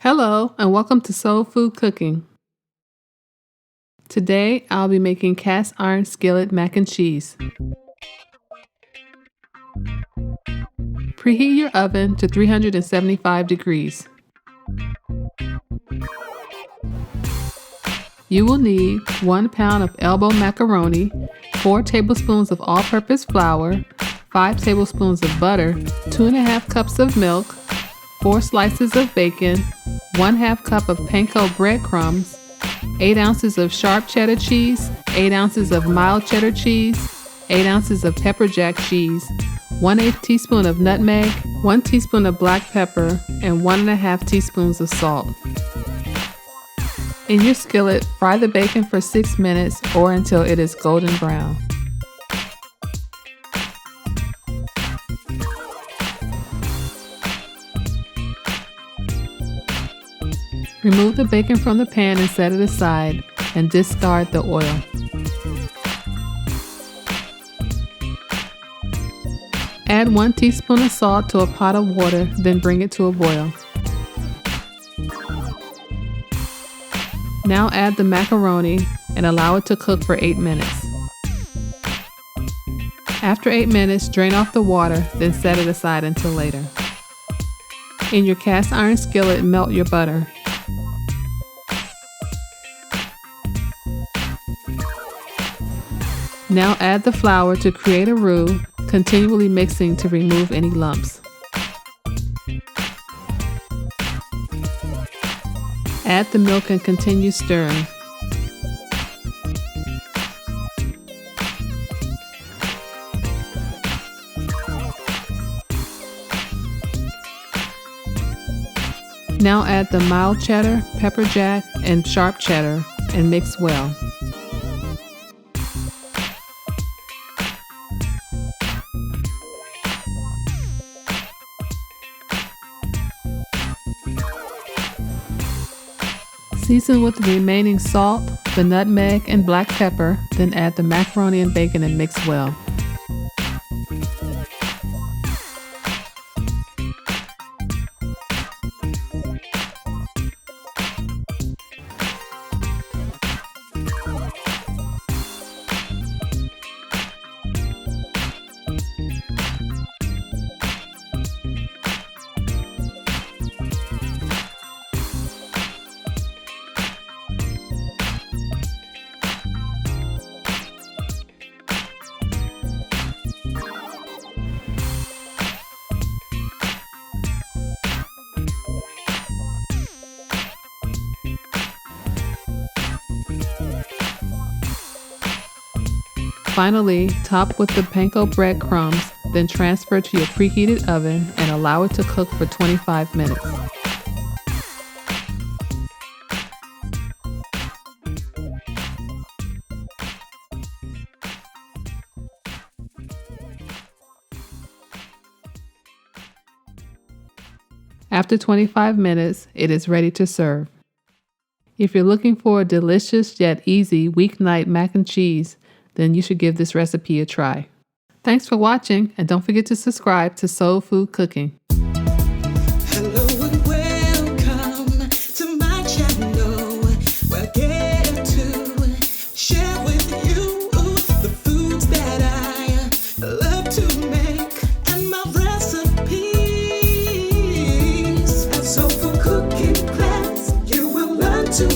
Hello and welcome to Soul Food Cooking. Today I'll be making cast iron skillet mac and cheese. Preheat your oven to 375 degrees. You will need 1 pound of elbow macaroni, 4 tablespoons of all-purpose flour, 5 tablespoons of butter, 2½ cups of milk, 4 slices of bacon, 1/2 cup of panko breadcrumbs, 8 ounces of sharp cheddar cheese, 8 ounces of mild cheddar cheese, 8 ounces of pepper jack cheese, 1/8 teaspoon of nutmeg, 1 teaspoon of black pepper, and 1½ teaspoons of salt. In your skillet, fry the bacon for 6 minutes or until it is golden brown. Remove the bacon from the pan and set it aside, and discard the oil. Add 1 teaspoon of salt to a pot of water, then bring it to a boil. Now add the macaroni and allow it to cook for 8 minutes. After 8 minutes, drain off the water, then set it aside until later. In your cast iron skillet, melt your butter. Now add the flour to create a roux, continually mixing to remove any lumps. Add the milk and continue stirring. Now add the mild cheddar, pepper jack, and sharp cheddar and mix well. Season with the remaining salt, the nutmeg, and black pepper, then add the macaroni and bacon and mix well. Finally, top with the panko breadcrumbs, then transfer to your preheated oven and allow it to cook for 25 minutes. After 25 minutes, it is ready to serve. If you're looking for a delicious yet easy weeknight mac and cheese, then you should give this recipe a try. Thanks for watching, and don't forget to subscribe to Soul Food Cooking. Hello and welcome to my channel. We're getting to share with you the foods that I love to make and my recipes. At Soul Food Cooking class, you will learn to